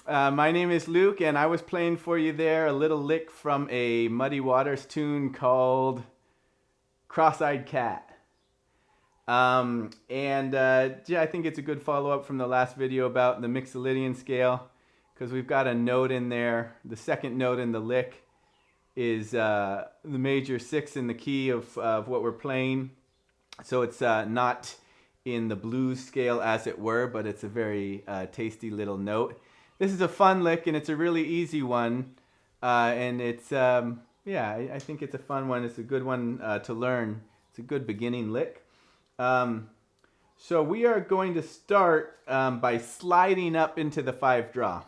My name is Luke, and I was playing for you there a little lick from a Muddy Waters tune called Cross-Eyed Cat. Yeah, I think it's a good follow-up from the last video about the Mixolydian scale, because we've got a note in there. The second note in the lick is the major 6 in the key of what we're playing. So it's not in the blues scale, as it were, but it's a very tasty little note. This is a fun lick, and it's a really easy one. And it's, yeah, I think it's a fun one. It's a good one to learn. It's a good beginning lick. So we are going to start by sliding up into the 5 draw.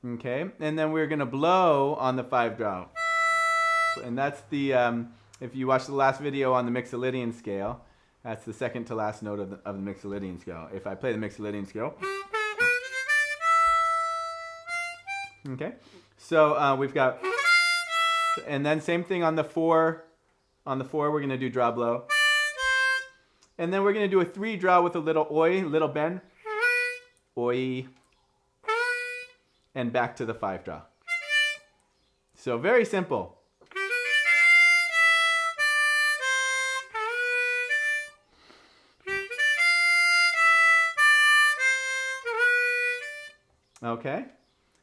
Okay, and then we're going to blow on the 5 draw. And that's the, if you watch the last video on the Mixolydian scale, that's the second to last note of the Mixolydian scale. If I play the Mixolydian scale. Okay, so we've got, and then same thing on the 4. On the 4, we're going to do draw blow. And then we're going to do a 3 draw with a little oi, little bend. Oi. And back to the 5 draw. So very simple. Okay,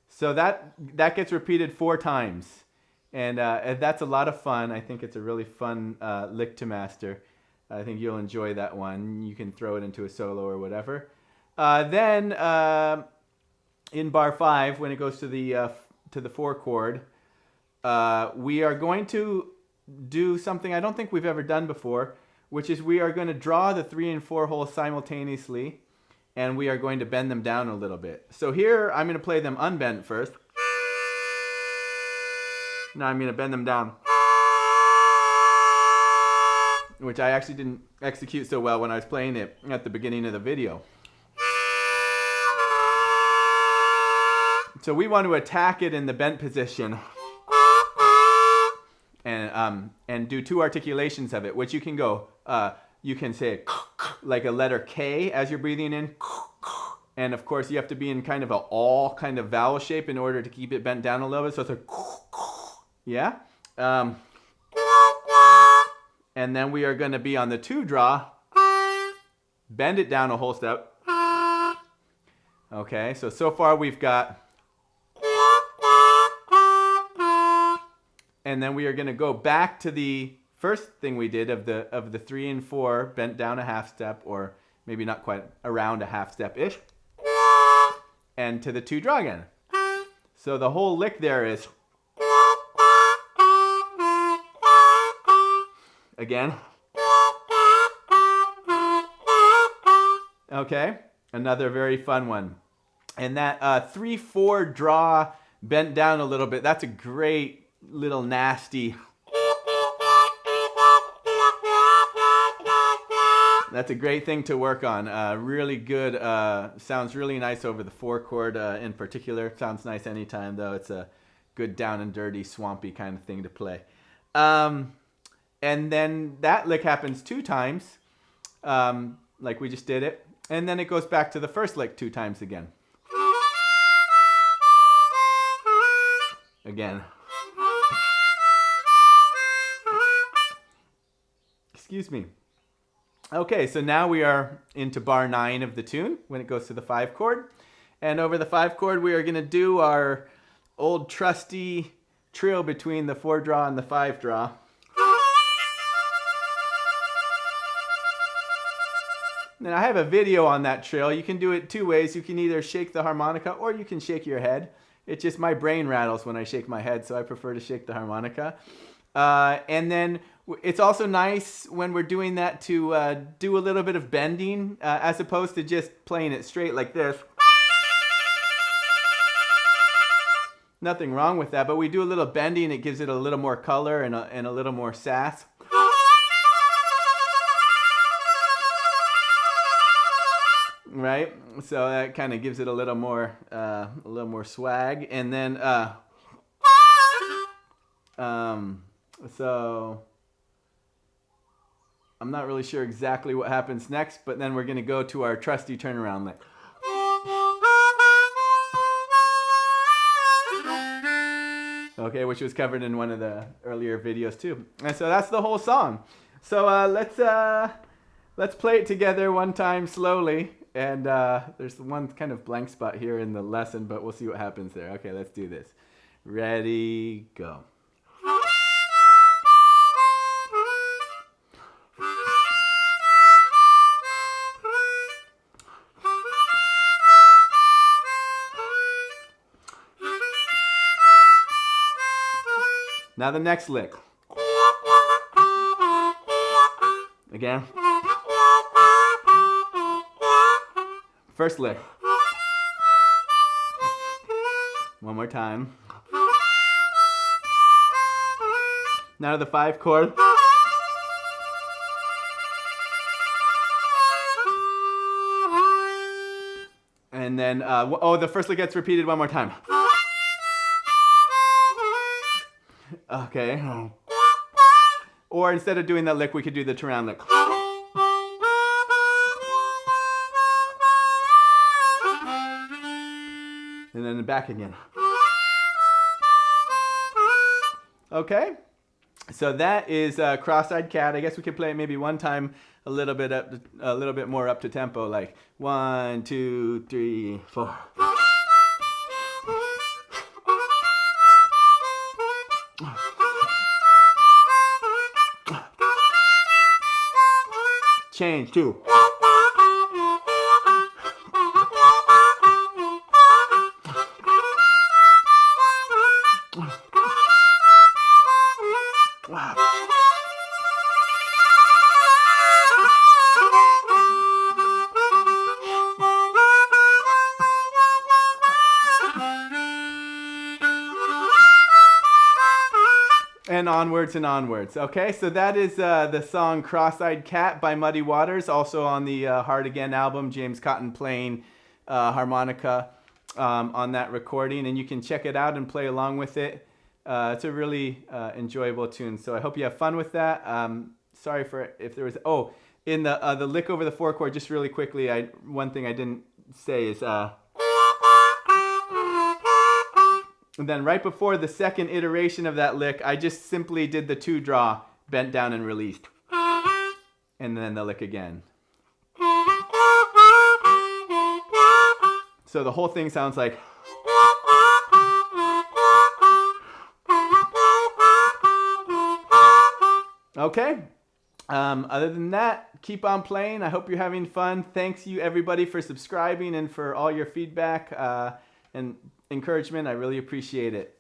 so that gets repeated 4 times. And that's a lot of fun. I think it's a really fun lick to master. I think you'll enjoy that one. You can throw it into a solo or whatever. Then in bar 5, when it goes to the 4 chord, we are going to do something I don't think we've ever done before, which is we are going to draw the 3 and 4 holes simultaneously, and we are going to bend them down a little bit. So here I'm going to play them unbent first. Now I'm going to bend them down, which I actually didn't execute so well when I was playing it at the beginning of the video. So we want to attack it in the bent position and do 2 articulations of it, which you can go, you can say like a letter K as you're breathing in. And of course you have to be in kind of an all kind of vowel shape in order to keep it bent down a little bit. So it's a yeah. And then we are going to be on the 2 draw, bend it down a whole step. Okay, so far we've got, and then we are going to go back to the first thing we did of the 3 and 4, bent down a half step, or maybe not quite, around a half step-ish, and to the 2 draw again. So the whole lick there is again. Okay, another very fun one. And that 3-4 draw bent down a little bit, that's a great little nasty. That's a great thing to work on. Really good, sounds really nice over the 4 chord in particular. Sounds nice anytime though. It's a good down and dirty, swampy kind of thing to play. And then that lick happens 2 times, like we just did it. And then it goes back to the first lick 2 times again. Again. Excuse me. Okay, so now we are into bar 9 of the tune when it goes to the 5 chord. And over the 5 chord, we are going to do our old trusty trill between the 4 draw and the 5 draw. And I have a video on that trill. You can do it 2 ways. You can either shake the harmonica or you can shake your head. It's just my brain rattles when I shake my head, so I prefer to shake the harmonica. And then it's also nice when we're doing that to do a little bit of bending as opposed to just playing it straight like this. Nothing wrong with that, but we do a little bending. It gives it a little more color and a little more sass. Right, so that kind of gives it a little more swag, and then so I'm not really sure exactly what happens next, but then we're going to go to our trusty turnaround lick. Okay, which was covered in one of the earlier videos too. And so that's the whole song. So let's play it together one time slowly. And there's one kind of blank spot here in the lesson, but we'll see what happens there. Okay, let's do this. Ready, go. Now the next lick. Again. First lick. One more time. Now to the 5 chord. And then, the first lick gets repeated one more time. Okay. Or instead of doing that lick, we could do the two-round lick. And then back again. Okay. So that is Cross-Eyed Cat. I guess we could play it maybe one time a little bit more up to tempo, like 1, 2, 3, 4. Change 2. And onwards and onwards. Okay, so that is the song Cross-Eyed Cat by Muddy Waters, also on the Hard Again album, James Cotton playing harmonica on that recording, and you can check it out and play along with it. It's a really enjoyable tune, so I hope you have fun with that. Sorry for if there was, in the lick over the 4 chord, just really quickly, one thing I didn't say is, and then right before the second iteration of that lick, I just simply did the 2 draw, bent down and released. And then the lick again. So the whole thing sounds like. Okay. Other than that, keep on playing. I hope you're having fun. Thanks you everybody for subscribing and for all your feedback and encouragement. I really appreciate it.